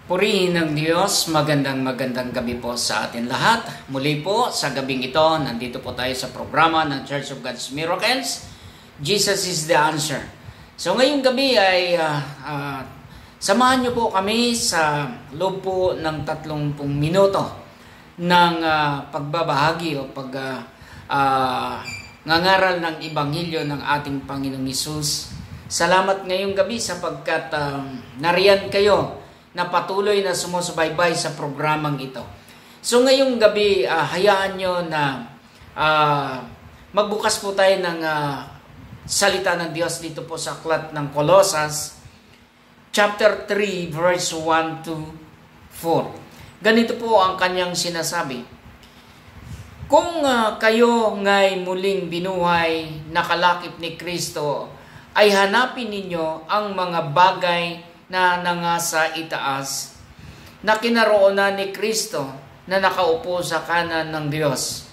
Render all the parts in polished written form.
Purihin ng Diyos, magandang gabi po sa atin lahat. Muli po sa gabing ito, nandito po tayo sa programa ng Church of God's Miracles. Jesus is the answer. So ngayong gabi ay samahan niyo po kami sa loob po ng 30 minuto ng pagbabahagi o ngangaral ng Ebanghelyo ng ating Panginoong Hesus. Salamat ngayong gabi sapagkat nariyan kayo na patuloy na sumusubaybay sa programang ito. So ngayong gabi, hayaan nyo na magbukas po tayo ng salita ng Diyos dito po sa aklat ng Colosas, chapter 3, verse 1 to 4. Ganito po ang kanyang sinasabi. Kung kayo nga'y muling binuhay, nakalakip ni Kristo, ay hanapin ninyo ang mga bagay na nangasa itaas, na kinaroonan ni Kristo na nakaupo sa kanan ng Diyos.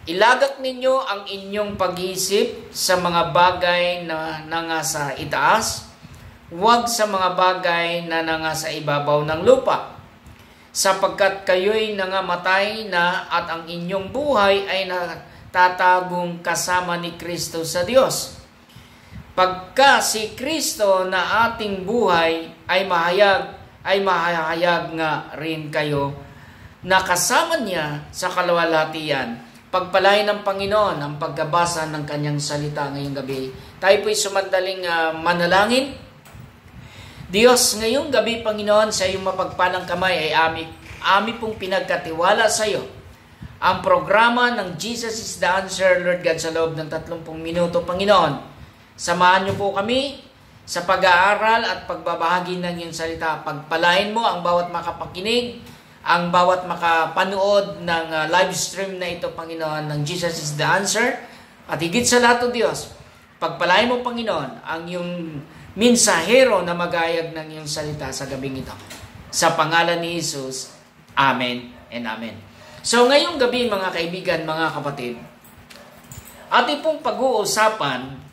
Ilagak ninyo ang inyong pag-iisip sa mga bagay na nangasa itaas, huwag sa mga bagay na nangasa ibabaw ng lupa, sapagkat kayo'y nangamatay na at ang inyong buhay ay natatagong kasama ni Kristo sa Diyos. Pagka si Kristo na ating buhay ay mahayag nga rin kayo na kasama niya sa kaluwalhatian. Pagpalain ng Panginoon ang pagkabasa ng kanyang salita ngayong gabi. Tayo po'y sumandaling manalangin. Diyos, ngayong gabi, Panginoon, sa iyong mapagpalang kamay ay ami pong pinagkatiwala sa iyo ang programa ng Jesus is the Answer, Lord God, sa loob ng 30 minuto, Panginoon. Samahan niyo po kami sa pag-aaral at pagbabahagi ng iyong salita. Pagpalain mo ang bawat makapakinig, ang bawat makapanood ng live stream na ito, Panginoon, ng Jesus is the Answer. At higit sa lahat, O Diyos, pagpalain mo, Panginoon, ang iyong minsahero na magayag ng iyong salita sa gabing ito. Sa pangalan ni Jesus, Amen and Amen. So ngayong gabi, mga kaibigan, mga kapatid, ating pong pag-uusapan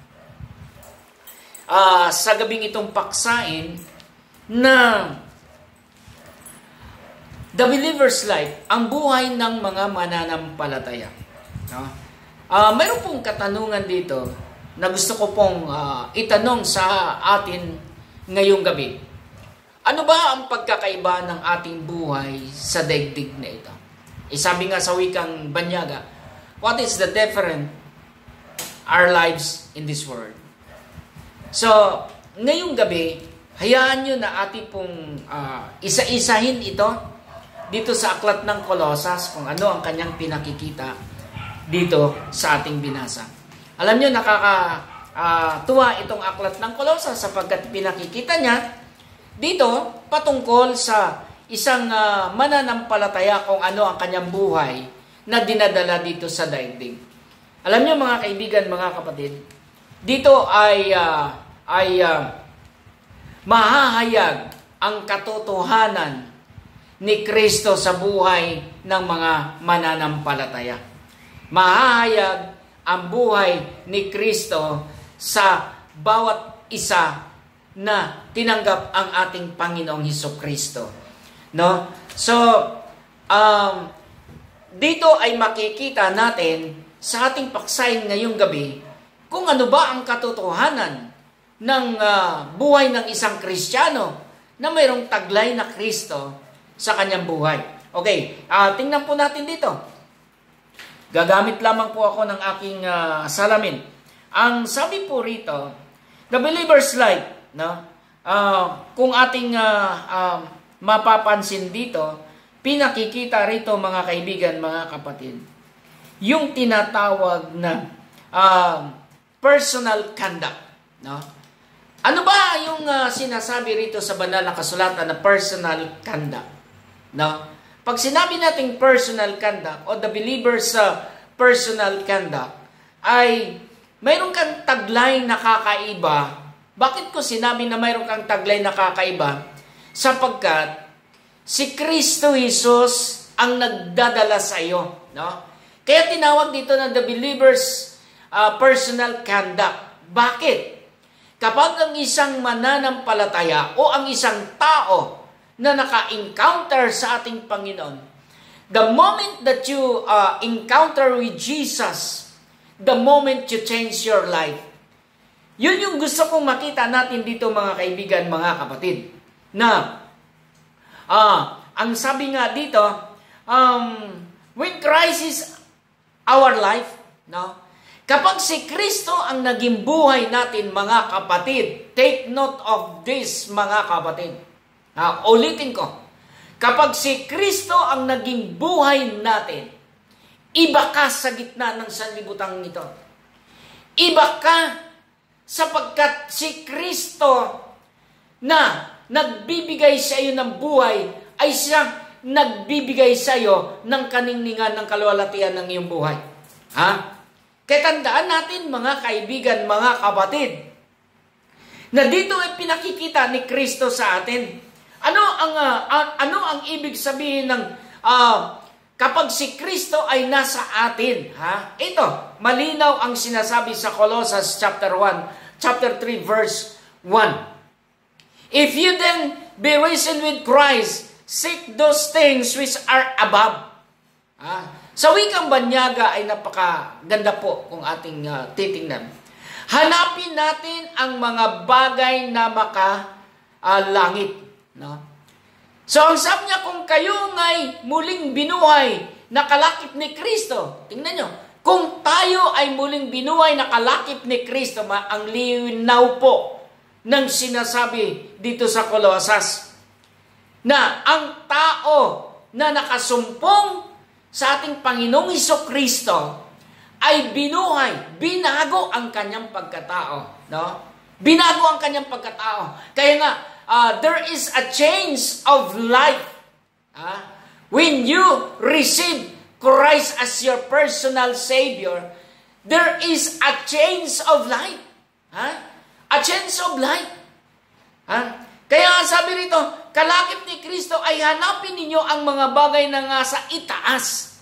sa gabing itong paksain na the believer's life, ang buhay ng mga mananampalataya. No? Mayroon pong katanungan dito na gusto ko pong itanong sa atin ngayong gabi. Ano ba ang pagkakaiba ng ating buhay sa daigdig na ito? Sabi nga sa wikang Banyaga, what is the difference our lives in this world? So, ngayong gabi, hayaan nyo na ating pong isa-isahin ito dito sa aklat ng Colosas kung ano ang kanyang pinakikita dito sa ating binasa. Alam nyo, nakakatuwa itong aklat ng Colosas sapagkat pinakikita niya dito patungkol sa isang mananampalataya kung ano ang kanyang buhay na dinadala dito sa daigdig. Alam nyo, mga kaibigan, mga kapatid, dito ay mahahayag ang katotohanan ni Kristo sa buhay ng mga mananampalataya. Mahahayag ang buhay ni Kristo sa bawat isa na tinanggap ang ating Panginoong Hesukristo. No? So, dito ay makikita natin sa ating paksayin ngayong gabi kung ano ba ang katotohanan ng buhay ng isang Kristiyano na mayroong taglay na Kristo sa kanyang buhay. Okay, tingnan po natin dito. Gagamit lamang po ako ng aking salamin. Ang sabi po rito, the believer's life, no? Kung ating mapapansin dito, pinakikita rito, mga kaibigan, mga kapatid, yung tinatawag na personal conduct. No? Ano ba yung sinasabi rito sa banal na kasulatan na personal conduct? No? Pag sinabi nating personal conduct o the believer's personal conduct, ay mayroon kang taglay na kakaiba. Bakit ko sinabi na mayroon kang taglay na kakaiba? Sapagkat si Kristo Jesus ang nagdadala sa iyo. No? Kaya tinawag dito na the believer's personal conduct. Bakit? Kapag ang isang mananampalataya o ang isang tao na naka-encounter sa ating Panginoon, the moment that you encounter with Jesus, the moment you change your life, yun yung gusto kong makita natin dito mga kaibigan, mga kapatid. Na, ang sabi nga dito, when Christ is our life, no? Kapag si Kristo ang naging buhay natin, mga kapatid, take note of this, mga kapatid. Ulitin ko. Kapag si Kristo ang naging buhay natin, iba ka sa gitna ng sanlibutan nito. Iba ka sapagkat si Kristo na nagbibigay sa iyo ng buhay ay siyang nagbibigay sa iyo ng kaningningan ng kaluwalhatian ng iyong buhay. Kaya tandaan natin mga kaibigan, mga kapatid, na dito ay pinakikita ni Kristo sa atin. Ano ang ibig sabihin ng kapag si Kristo ay nasa atin? Ito, malinaw ang sinasabi sa Colossians chapter 3 verse 1. If you then be risen with Christ, seek those things which are above. Sa wikang Banyaga ay napakaganda po kung ating titingnan. Hanapin natin ang mga bagay na makalangit. No? So ang sabi niya, kung kayo nga'y muling binuhay na kalakip ni Kristo, tingnan nyo, kung tayo ay muling binuhay na kalakip ni Kristo, ang linaw po ng sinasabi dito sa Colosas, na ang tao na nakasumpong sa ating Panginoong Hesukristo ay binuhay, binago ang kanyang pagkatao. No? Binago ang kanyang pagkatao. Kaya nga, there is a change of life. When you receive Christ as your personal Savior, there is a change of life. A change of life. Kaya sabi rito, kalakip ni Kristo ay hanapin ninyo ang mga bagay na nga sa itaas.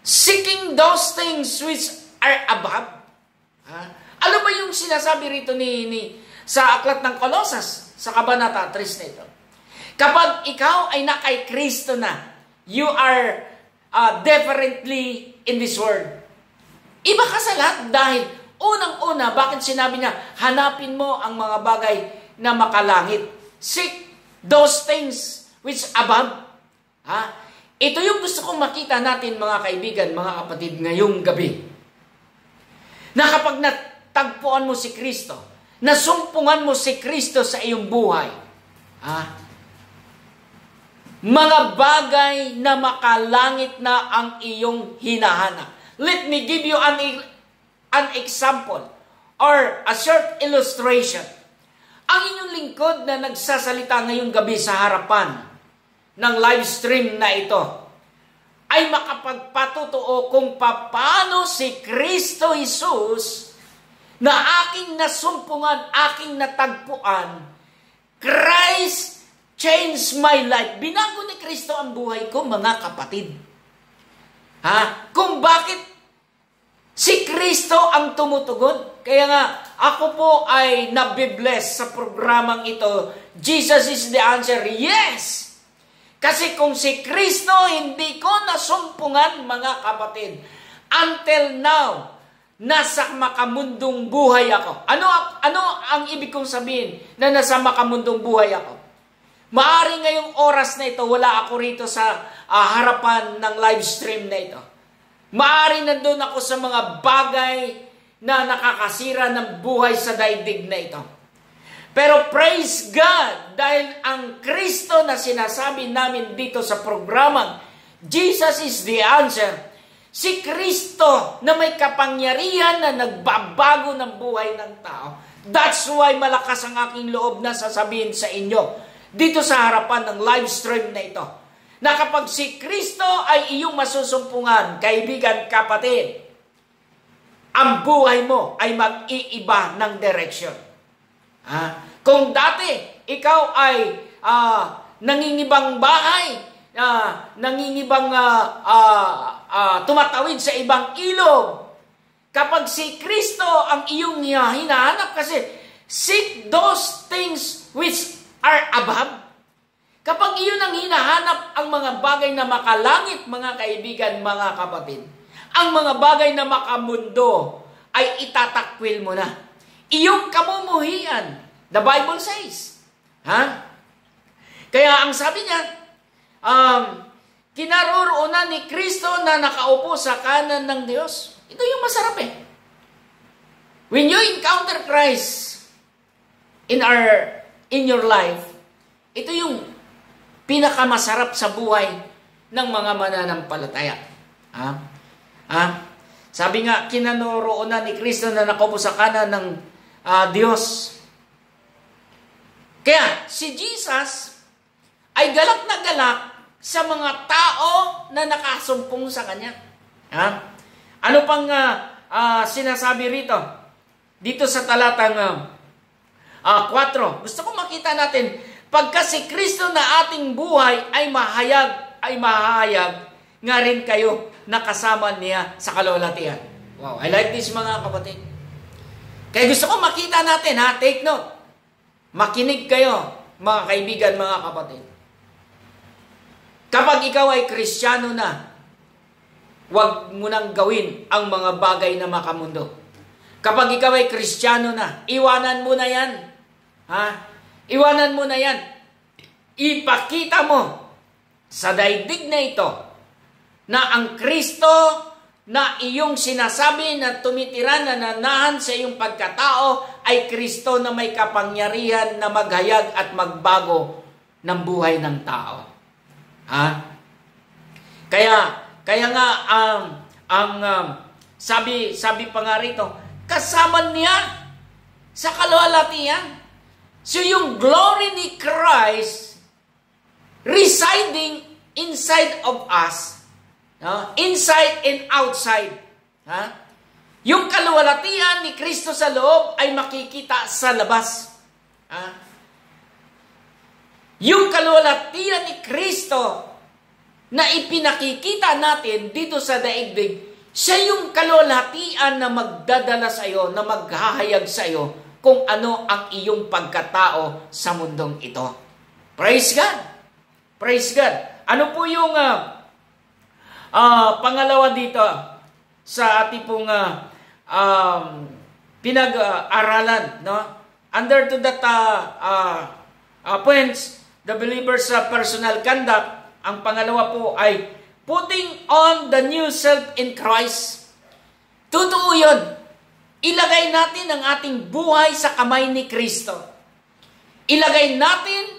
Seeking those things which are above. Ano ba yung sinasabi rito sa aklat ng Colosas, sa Kabanata 3 na ito? Kapag ikaw ay nakay Kristo na, you are differently in this world. Iba ka sa lahat dahil unang-una, bakit sinabi niya, hanapin mo ang mga bagay na makalangit. Seek those things which above. Ito yung gusto kong makita natin mga kaibigan, mga kapatid, ngayong gabi. Na kapag natagpuan mo si Kristo, nasumpungan mo si Kristo sa iyong buhay, mga bagay na makalangit na ang iyong hinahanap. Let me give you an example or a short illustration. Ang inyong lingkod na nagsasalita ngayong gabi sa harapan ng live stream na ito ay makapagpatutuo kung paano si Kristo Jesus na aking nasumpungan, aking natagpuan, Christ changed my life. Binago ni Kristo ang buhay ko, mga kapatid. Kung bakit si Kristo ang tumutugon. Kaya nga, ako po ay nabibless sa programang ito. Jesus is the answer. Yes! Kasi kung si Kristo hindi ko nasumpungan, mga kapatid, until now, nasa makamundong buhay ako. Ano ang ibig kong sabihin na nasa makamundong buhay ako? Maari ngayong oras na ito, wala ako rito sa harapan ng live stream na ito. Maari nandun ako sa mga bagay na nakakasira ng buhay sa daigdig na ito. Pero praise God, dahil ang Kristo na sinasabi namin dito sa programang Jesus is the answer. Si Kristo na may kapangyarihan na nagbabago ng buhay ng tao. That's why malakas ang aking loob na sasabihin sa inyo dito sa harapan ng live stream na ito. Na kapag si Kristo ay iyong masusumpungan, kaibigan, kapatid, ang buhay mo ay mag-iiba ng direksyon. Kung dati, ikaw ay nangingibang bahay, nangingibang tumatawid sa ibang ilog, kapag si Kristo ang iyong hinahanap kasi, seek those things which are above. ang mga bagay na makalangit, mga kaibigan, mga kapatid, ang mga bagay na makamundo, ay itatakwil mo na. Iyong kamumuhian, the Bible says. Ha? Kaya ang sabi niya, kinaroroonan ni Kristo na nakaupo sa kanan ng Diyos. Ito yung masarap eh. When you encounter Christ in your life, ito yung pinakamasarap sa buhay ng mga mananampalataya. Sabi nga, kinaroroonan ni Kristo na nakaupo sa kanan ng Diyos. Kaya si Jesus ay galak na galak sa mga tao na nakasumpong sa Kanya. Ano pang sinasabi rito? Dito sa talatang 4, gusto ko makita natin, pagka si Kristo na ating buhay ay mahayag nga rin kayo na kasama niya sa kalwalhatian. Wow, I like this mga kapatid. Kaya gusto ko makita natin, take note. Makinig kayo, mga kaibigan, mga kapatid. Kapag ikaw ay Kristiyano na, huwag mo nang gawin ang mga bagay na makamundo. Kapag ikaw ay Kristiyano na, iwanan mo na yan. Iwanan mo na yan. Ipakita mo sa daigdig na ito na ang Kristo na iyong sinasabi na tumitira, na nanahan sa iyong pagkatao ay Kristo na may kapangyarihan na maghayag at magbago ng buhay ng tao. Kaya nga sabi pa nga rito, kasama niya sa kalwalhatian. So yung glory ni Christ residing inside of us, inside and outside. Yung kalwalhatian ni Kristo sa loob ay makikita sa labas. Yung kalwalhatian ni Kristo na ipinakikita natin dito sa daigdig, siya yung kalwalhatian na magdadala sa iyo, na maghahayag sa iyo kung ano ang iyong pagkatao sa mundong ito. Praise God! Praise God! Ano po yung pangalawa dito sa ating pong pinag-aralan? Under to that points, the believer's personal conduct, ang pangalawa po ay putting on the new self in Christ. Totoo yun. Ilagay natin ang ating buhay sa kamay ni Kristo. Ilagay natin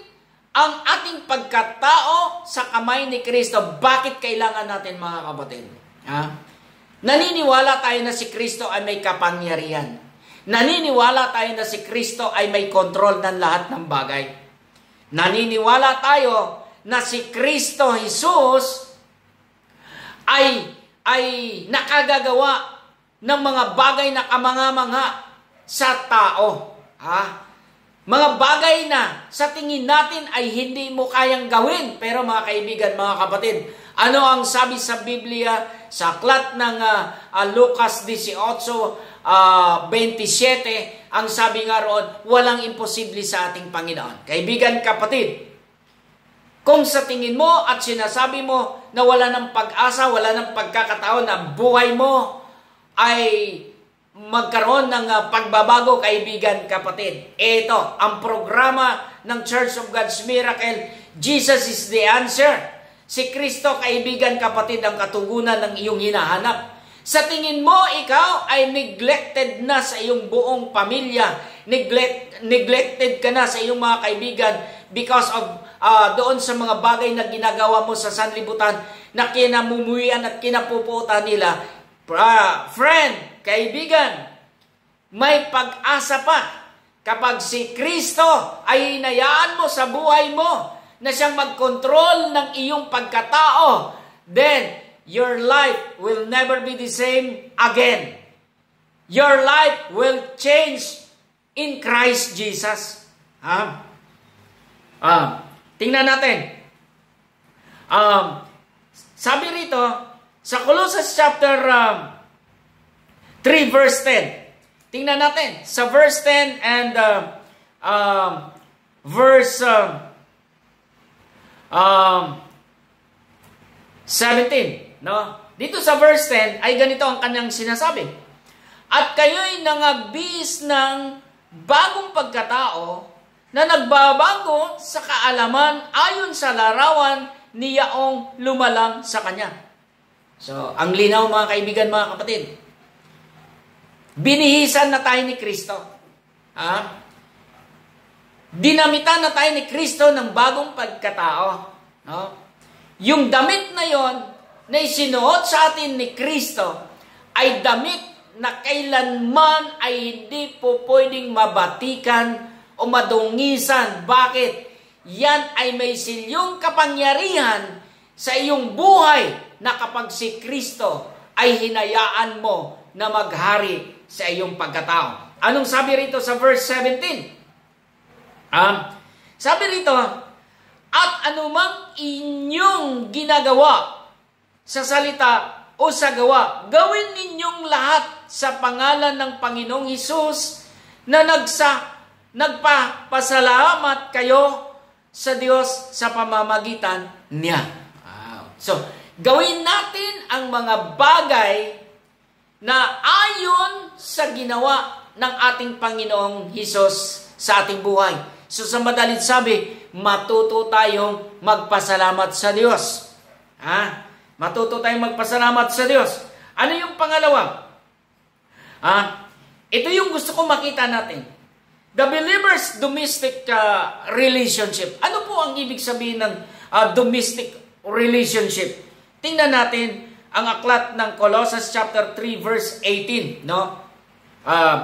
ang ating pagkatao sa kamay ni Kristo. Bakit kailangan natin, mga kapatid? Naniniwala tayo na si Kristo ay may kapangyarihan. Naniniwala tayo na si Kristo ay may kontrol ng lahat ng bagay. Naniniwala tayo na si Kristo Jesus ay nakagagawa ng mga bagay na kamanga-manga sa tao. Mga bagay na sa tingin natin ay hindi mo kayang gawin. Pero mga kaibigan, mga kapatid, ano ang sabi sa Biblia sa aklat ng Lucas 18:27, ang sabi nga roon, walang imposible sa ating Panginoon. Kaibigan, kapatid, kung sa tingin mo at sinasabi mo na wala ng pag-asa, wala ng pagkakataon na buhay mo ay magkaroon ng pagbabago, kaibigan, kapatid. Ito, ang programa ng Church of God's Miracle, Jesus is the answer. Si Kristo, kaibigan, kapatid, ang katugunan ng iyong hinahanap. Sa tingin mo, ikaw ay neglected na sa iyong buong pamilya. Neglected ka na sa iyong mga kaibigan because of doon sa mga bagay na ginagawa mo sa sanlibutan na kinamumuyan at kinapuputan nila. Friend, kaibigan, may pag-asa pa kapag si Kristo ay hinayaan mo sa buhay mo na siyang mag-control ng iyong pagkatao, then your life will never be the same again. Your life will change in Christ Jesus. Tingnan natin. Sabi rito, sa Colossians chapter 3 verse 10. Tingnan natin. Sa verse 10 and verse 17. No? Dito sa verse 10 ay ganito ang kanyang sinasabi. At kayo'y nangagbihis ng bagong pagkatao na nagbabago sa kaalaman ayon sa larawan ni yaong lumalang sa kanya. So, ang linaw mga kaibigan, mga kapatid. Binihisan na tayo ni Kristo. Dinamitan na tayo ni Kristo ng bagong pagkatao. No? Yung damit na yon na isinuot sa atin ni Kristo ay damit na kailanman ay hindi po pwedeng mabatikan o madungisan. Bakit? Yan ay may silyong kapangyarihan sa iyong buhay na kapag si Kristo ay hinayaan mo na maghari sa iyong pagkatao. Anong sabi rito sa verse 17? Sabi rito, at anumang inyong ginagawa sa salita o sa gawa, gawin ninyong lahat sa pangalan ng Panginoong Hesus na nagpapasalamat kayo sa Diyos sa pamamagitan niya. So, gawin natin ang mga bagay na ayon sa ginawa ng ating Panginoong Hesus sa ating buhay. So, sa madalit sabi, matuto tayong magpasalamat sa Diyos. Matuto tayong magpasalamat sa Diyos. Ano yung pangalawa? Ito yung gusto kong makita natin. The believer's domestic relationship. Ano po ang ibig sabihin ng domestic relationship? Tingnan natin ang aklat ng Colossus chapter 3 verse 18. No?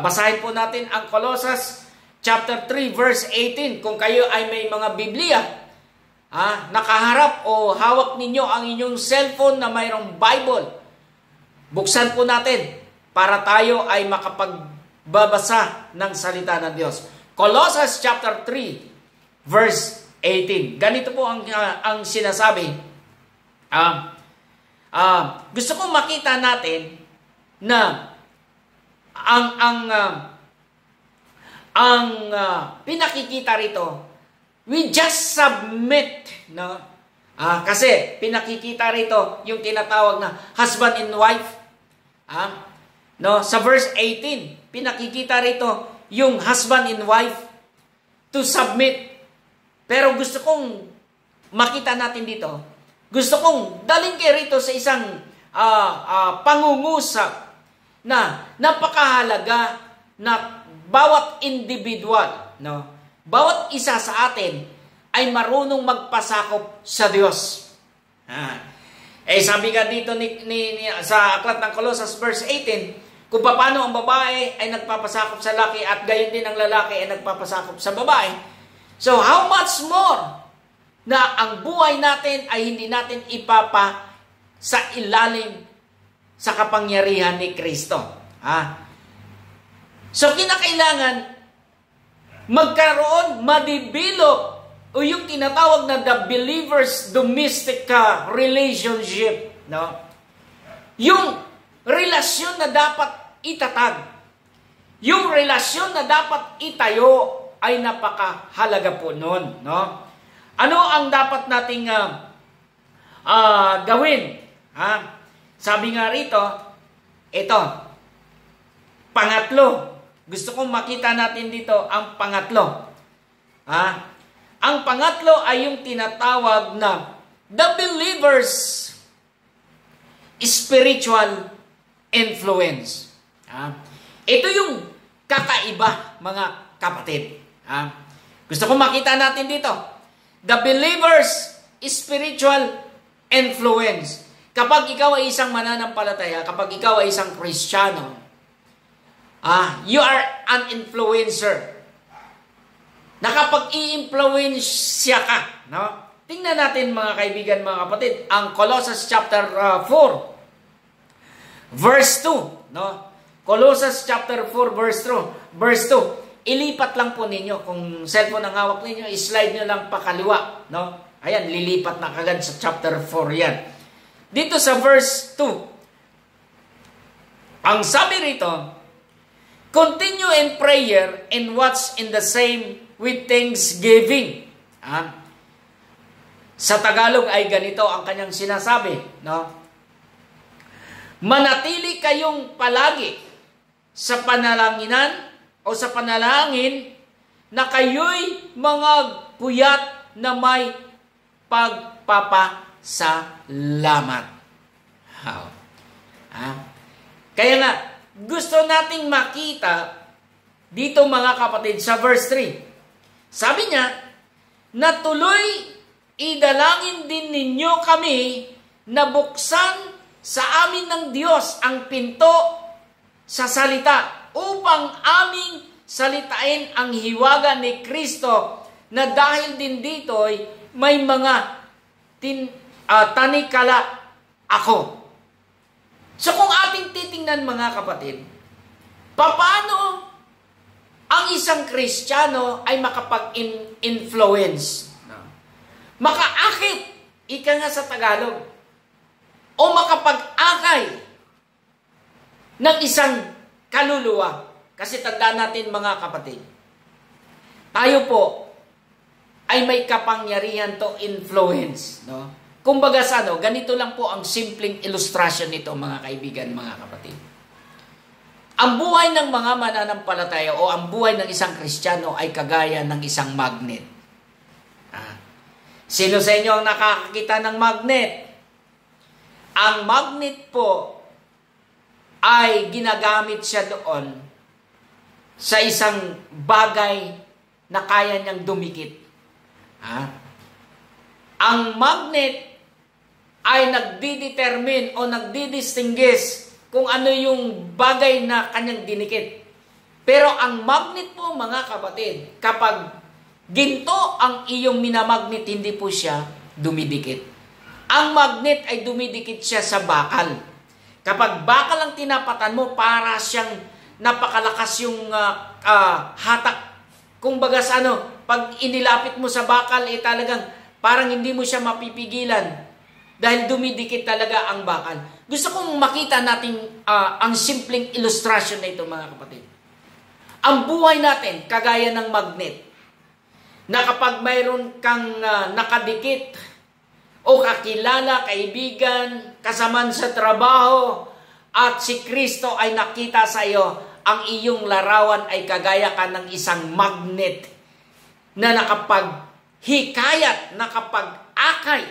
Basahin po natin ang Colossus chapter 3 verse 18. Kung kayo ay may mga Biblia, nakaharap o hawak ninyo ang inyong cellphone na mayroong Bible, buksan po natin para tayo ay makapagbabasa ng salita ng Diyos. Colossus chapter 3 verse 18. Ganito po ang sinasabi. Gusto kong makita natin na ang pinakikita rito, we just submit, no? Kasi pinakikita rito yung tinatawag na husband and wife. No, sa verse 18, pinakikita rito yung husband and wife to submit. Pero gusto kong makita natin dito, gusto kong dalhin kayo rito sa isang pangungusap na napakahalaga na bawat individual, no, bawat isa sa atin ay marunong magpasakop sa Diyos. Sabi nga dito sa aklat ng Colossus verse 18, kung paano ang babae ay nagpapasakop sa lalaki at gayon din ang lalaki ay nagpapasakop sa babae. So how much more na ang buhay natin ay hindi natin ipapa sa ilalim sa kapangyarihan ni Kristo. So kinakailangan magkaroon, madibilog o yung tinatawag na the believer's domestic relationship, no? Yung relasyon na dapat itatag, yung relasyon na dapat itayo ay napakahalaga po nun, no? Ano ang dapat nating gawin? Sabi nga rito, ito, pangatlo. Gusto kong makita natin dito ang pangatlo. Ang pangatlo ay yung tinatawag na the believer's spiritual influence. Ito yung kakaiba, mga kapatid. Gusto kong makita natin dito. The believer's spiritual influence. Kapag ikaw ay isang mananampalataya, kapag ikaw ay isang Kristiyano, you are an influencer. Nakapag-i-influensya ka, no? Tingnan natin mga kaibigan, mga kapatid, ang Colossus chapter 4 verse 2, no? Colossus chapter 4 verse 2. Ilipat lang po ninyo kung cellphone ang hawak ninyo, i-slide nyo lang pakaliwa, no? Ayan, lilipat na kagad sa chapter 4 yan. Dito sa verse 2, ang sabi rito, continue in prayer and watch in the same with thanksgiving. Sa Tagalog ay ganito ang kanyang sinasabi, no? Manatili kayong palagi sa panalanginan o sa panalangin na kayo'y mga puyat na may pagpapasalamat. Kaya nga, gusto nating makita dito mga kapatid sa verse 3. Sabi niya, na tuloy idalangin din ninyo kami na buksan sa amin ng Diyos ang pinto sa salita upang aming salitain ang hiwaga ni Kristo na dahil din dito may mga tanikala ako. So kung ating titingnan mga kapatid, paano ang isang Kristiyano ay makapag-influence? Makaakit, ika nga sa Tagalog, o makapag-akay ng isang kaluluwa. Kasi tandaan natin mga kapatid, tayo po ay may kapangyarihan to influence. No? Kumbaga sa ganito lang po ang simpleng illustration nito mga kaibigan, mga kapatid. Ang buhay ng mga mananampalataya o ang buhay ng isang Kristiyano ay kagaya ng isang magnet. Sino sa inyo ang nakakakita ng magnet? Ang magnet po ay ginagamit siya doon sa isang bagay na kaya niyang dumikit. Ang magnet ay nagdidetermine o nagdidistinguish kung ano yung bagay na kanyang dinikit. Pero ang magnet po mga kapatid, kapag ginto ang iyong minamagnet, hindi po siya dumidikit. Ang magnet ay dumidikit siya sa bakal. Kapag bakal ang tinapatan mo, para siyang napakalakas yung hatak. Kung baga sa pag inilapit mo sa bakal, talagang parang hindi mo siya mapipigilan dahil dumidikit talaga ang bakal. Gusto kong makita natin ang simpleng illustration na ito mga kapatid. Ang buhay natin, kagaya ng magnet, na kapag mayroon kang nakadikit o kakilala, kaibigan, kasaman sa trabaho, at si Kristo ay nakita sa iyo, ang iyong larawan ay kagaya ka ng isang magnet na nakapaghikayat, nakapag-akay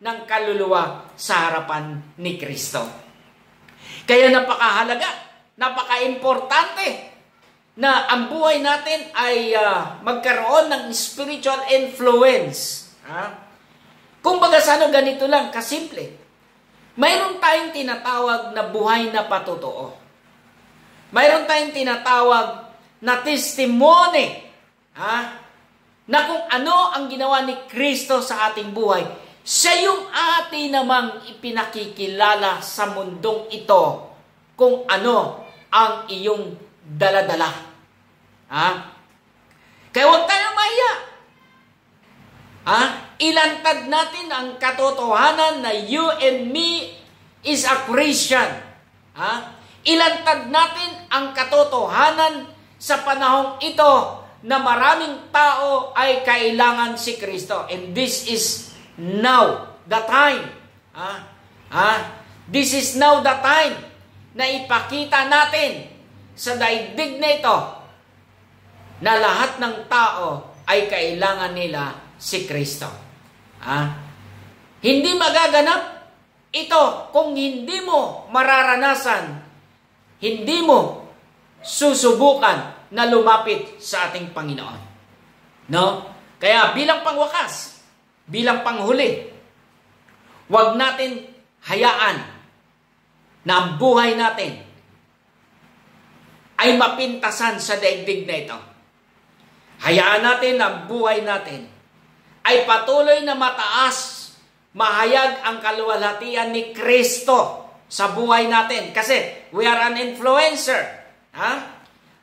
ng kaluluwa sa harapan ni Kristo. Kaya napakahalaga, napaka-importante na ang buhay natin ay magkaroon ng spiritual influence. Kung baga ganito lang, kasimple. Mayroon tayong tinatawag na buhay na patotoo. Mayroon tayong tinatawag na testimony. Na kung ano ang ginawa ni Kristo sa ating buhay, siya yung atin namang ipinakikilala sa mundong ito kung ano ang iyong daladala. Kaya huwag tayong mahiya. Ilantad natin ang katotohanan na you and me is a Christian. Ilantad natin ang katotohanan sa panahong ito na maraming tao ay kailangan si Kristo. And this is now the time. This is now the time na ipakita natin sa daigdig na ito na lahat ng tao ay kailangan nila si Kristo. Hindi magaganap ito kung hindi mo mararanasan, hindi mo susubukan na lumapit sa ating Panginoon. No? Kaya bilang pangwakas, bilang panghuli, huwag natin hayaan na ang buhay natin ay mapintasan sa daigdig na ito. Hayaan natin na ang buhay natin ay patuloy na mataas, mahayag ang kaluwalhatian ni Kristo sa buhay natin. Kasi we are an influencer.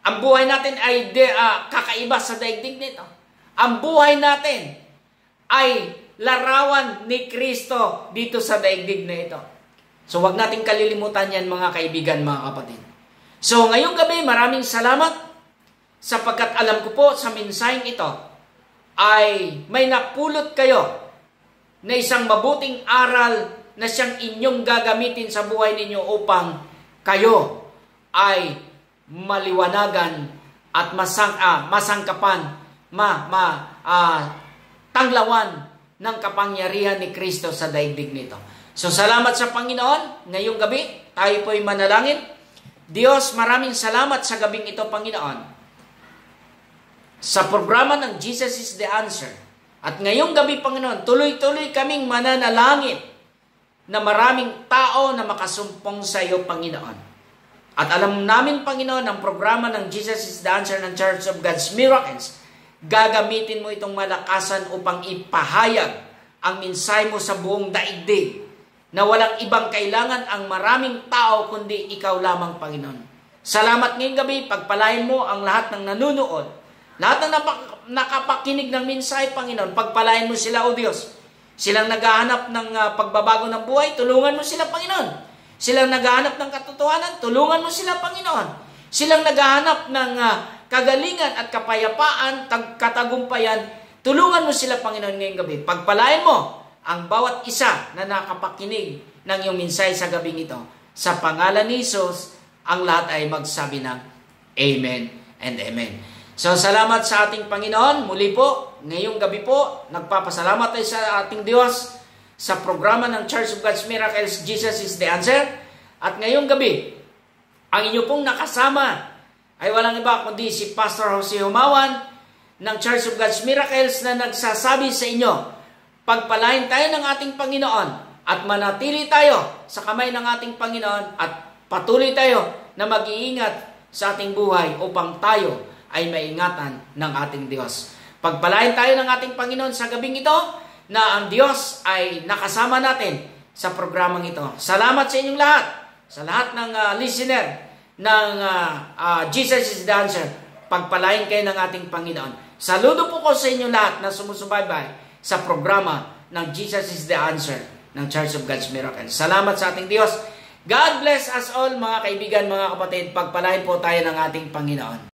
Ang buhay natin ay kakaiba sa daigdig nito. Ang buhay natin ay larawan ni Kristo dito sa daigdig na ito. So wag nating kalilimutan yan mga kaibigan, mga kapatid. So ngayong gabi, maraming salamat sapagkat alam ko po sa mensaheng ito ay may napulot kayo na isang mabuting aral na siyang inyong gagamitin sa buhay ninyo upang kayo ay maliwanagan at masangkapan, tanglawan ng kapangyarihan ni Kristo sa daigdig nito. So salamat sa Panginoon. Ngayong gabi, tayo po'y manalangin. Diyos, maraming salamat sa gabing ito, Panginoon, sa programa ng Jesus is the Answer. At ngayong gabi, Panginoon, tuloy-tuloy kaming mananalangin na maraming tao na makasumpong sa iyo, Panginoon. At alam namin, Panginoon, ang programa ng Jesus is the Answer ng Church of God's Miracles, gagamitin mo itong malakasan upang ipahayag ang mensahe mo sa buong daigdig na walang ibang kailangan ang maraming tao kundi ikaw lamang, Panginoon. Salamat ngayong gabi, pagpalain mo ang lahat ng nanunood, lahat ng nakapakinig ng mensahe, Panginoon, pagpalain mo sila, O Diyos. Silang naghahanap ng pagbabago ng buhay, tulungan mo sila, Panginoon. Silang naghahanap ng katotohanan, tulungan mo sila, Panginoon. Silang naghahanap ng kagalingan at kapayapaan, katagumpayan, tulungan mo sila, Panginoon, ngayong gabi. Pagpalain mo ang bawat isa na nakapakinig ng iyong mensahe sa gabing ito. Sa pangalan ni Jesus, ang lahat ay magsabi ng Amen and Amen. So, salamat sa ating Panginoon. Muli po, ngayong gabi po, nagpapasalamat tayo sa ating Diyos sa programa ng Church of God's Miracles, Jesus is the Answer. At ngayong gabi, ang inyo pong nakasama ay walang iba kundi si Pastor Jose Humawan ng Church of God's Miracles na nagsasabi sa inyo, pagpalain tayo ng ating Panginoon at manatili tayo sa kamay ng ating Panginoon at patuloy tayo na mag-iingat sa ating buhay upang tayo ay maingatan ng ating Diyos. Pagpalain tayo ng ating Panginoon sa gabing ito na ang Diyos ay nakasama natin sa programang ito. Salamat sa inyong lahat, sa lahat ng listener ng Jesus is the Answer. Pagpalain kayo ng ating Panginoon. Saludo po ko sa inyong lahat na sumusubaybay sa programa ng Jesus is the Answer ng Church of God's Miracles. Salamat sa ating Diyos. God bless us all, mga kaibigan, mga kapatid. Pagpalain po tayo ng ating Panginoon.